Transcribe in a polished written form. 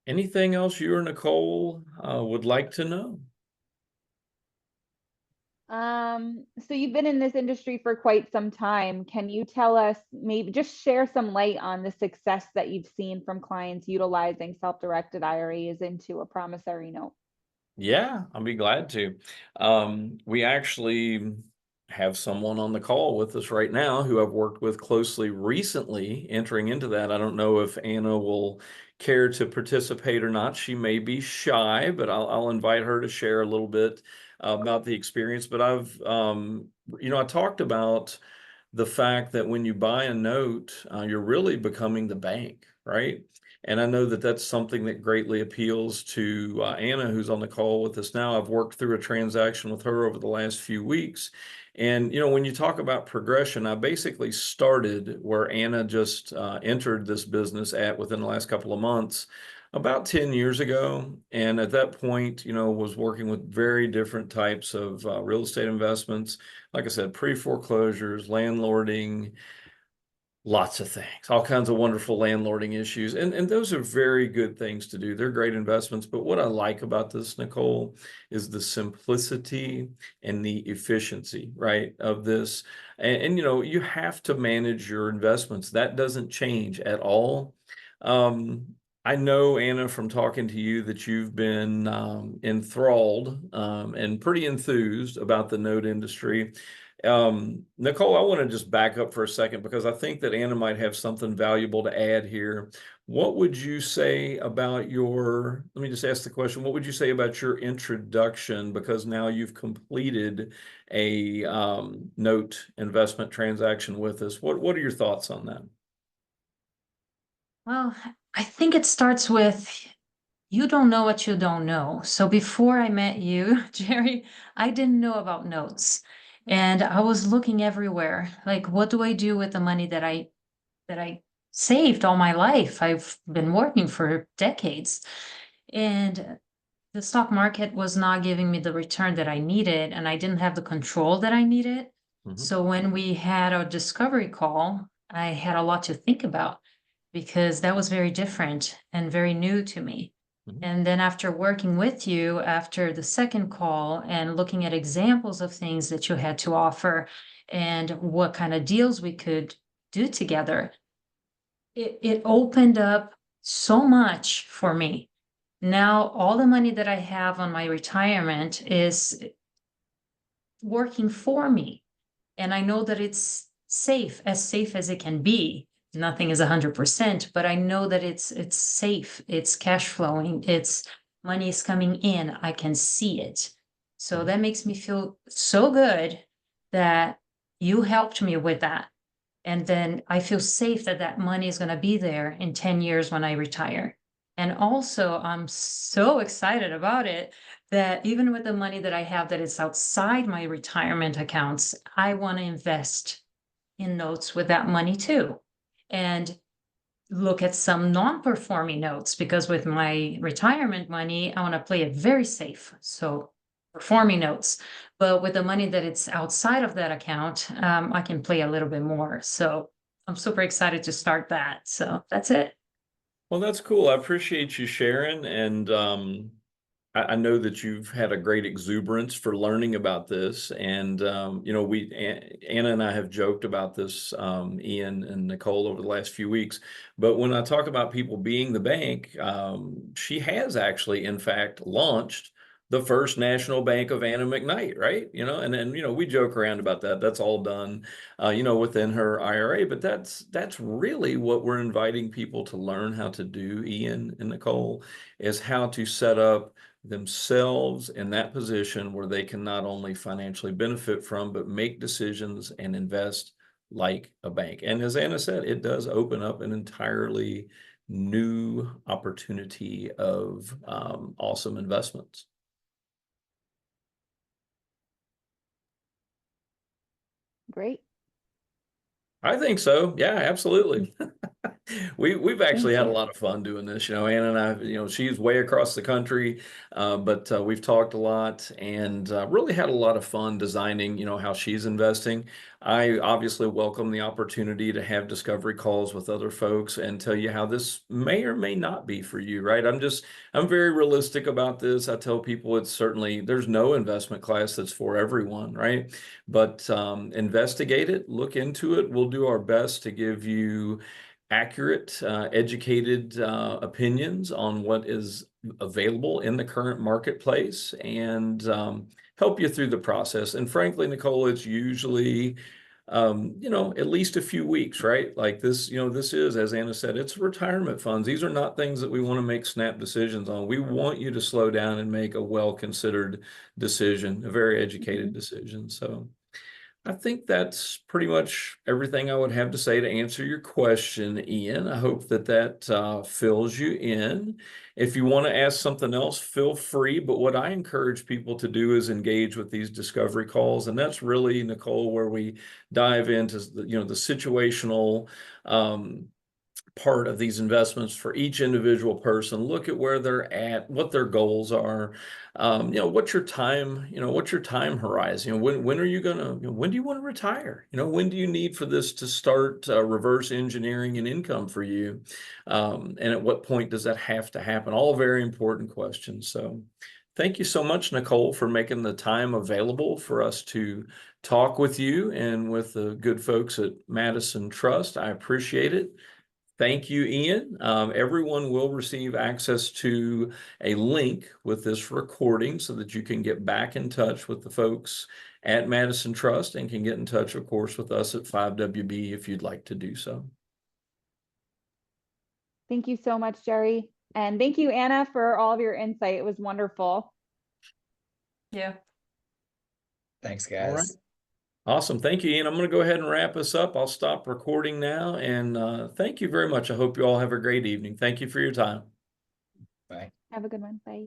Anything else you or Nicole would like to know? So you've been in this industry for quite some time. Can you tell us, maybe just share some light on the success that you've seen from clients utilizing self-directed IRAs into a promissory note? Yeah, I'll be glad to. We actually have someone on the call with us right now who I've worked with closely recently entering into that. I don't know if Anna will care to participate or not. She may be shy, but I'll invite her to share a little bit about the experience. But I talked about the fact that when you buy a note, you're really becoming the bank, right? And I know that that's something that greatly appeals to Anna, who's on the call with us now. I've worked through a transaction with her over the last few weeks. And, when you talk about progression, I basically started where Anna just entered this business at within the last couple of months, about 10 years ago. And at that point, was working with very different types of real estate investments. Like I said, pre-foreclosures, landlording, lots of things, all kinds of wonderful landlording issues. And those are very good things to do. They're great investments. But what I like about this, Nicole, is the simplicity and the efficiency, right, of this. And you have to manage your investments. That doesn't change at all. Um, I know, Anna, from talking to you that you've been enthralled and pretty enthused about the note industry. Nicole, I want to just back up for a second because I think that Anna might have something valuable to add here. What would you say about let me just ask the question, what would you say about your introduction? Because now you've completed a note investment transaction with us. What are your thoughts on that? Well, I think it starts with you don't know what you don't know. So before I met you, Jerry, I didn't know about notes. And I was looking everywhere. Like, what do I do with the money that I saved all my life? I've been working for decades. And the stock market was not giving me the return that I needed, and I didn't have the control that I needed. Mhm. So when we had our discovery call, I had a lot to think about because that was very different and very new to me. Mhm. And then after working with you after the second call and looking at examples of things that you had to offer and what kind of deals we could do together, it opened up so much for me. Now, all the money that I have on my retirement is working for me. And I know that it's safe as it can be. Nothing is 100%, but I know that it's safe. It's cash flowing. It's money is coming in. I can see it. So Mhm. that makes me feel so good that you helped me with that. And then I feel safe that that money is going to be there in 10 years when I retire. And also, I'm so excited about it that even with the money that I have that is outside my retirement accounts, I want to invest in notes with that money too. And look at some non-performing notes because with my retirement money, I want to play it very safe. So performing notes, but with the money that it's outside of that account, I can play a little bit more. So I'm super excited to start that. So that's it. Well, that's cool. I appreciate you sharing. And I know that you've had a great exuberance for learning about this. And, Anna and I have joked about this, Ian and Nicole, over the last few weeks. But when I talk about people being the bank, she has actually, in fact, launched the first national bank of Anna McKnight, right? And then, we joke around about that. That's all done, within her IRA. But that's really what we're inviting people to learn how to do, Ian and Nicole, is how to set up themselves in that position where they can not only financially benefit from, but make decisions and invest like a bank. And as Anna said, it does open up an entirely new opportunity of awesome investments. Great. I think so. Yeah, absolutely. We've actually Thank had a you. lot of fun doing this. Anna and I, she's way across the country, but we've talked a lot and really had a lot of fun designing, how she's investing. I obviously welcome the opportunity to have discovery calls with other folks and tell you how this may or may not be for you, right? I'm very realistic about this. I tell people there's no investment class that's for everyone, right? But investigate it, look into it. We'll do our best to give you accurate, educated opinions on what is available in the current marketplace and help you through the process. And frankly, Nicole, it's usually, at least a few weeks, right? Like this, this is, as Anna said, it's retirement funds. These are not things that we want to make snap decisions on. We want you to slow down and make a well-considered decision, a very educated decision. So I think that's pretty much everything I would have to say to answer your question, Ian. I hope that fills you in. If you want to ask something else, feel free. But what I encourage people to do is engage with these discovery calls. And that's really, Nicole, where we dive into the situational part of these investments for each individual person. Look at where they're at, what their goals are. What's your time horizon? When are you gonna, when do you want to retire? When do you need for this to start reverse engineering and income for you? And at what point does that have to happen? All very important questions. So thank you so much, Nicole, for making the time available for us to talk with you and with the good folks at Madison Trust. I appreciate it. Thank you, Ian. Everyone will receive access to a link with this recording so that you can get back in touch with the folks at Madison Trust and can get in touch, of course, with us at FiveWB if you'd like to do so. Thank you so much, Jerry. And thank you, Anna, for all of your insight. It was wonderful. Yeah. Thanks, All right. guys. Awesome. Thank you, Ian. I'm going to go ahead and wrap us up. I'll stop recording now. And thank you very much. I hope you all have a great evening. Thank you for your time. Bye. Have a good one. Bye.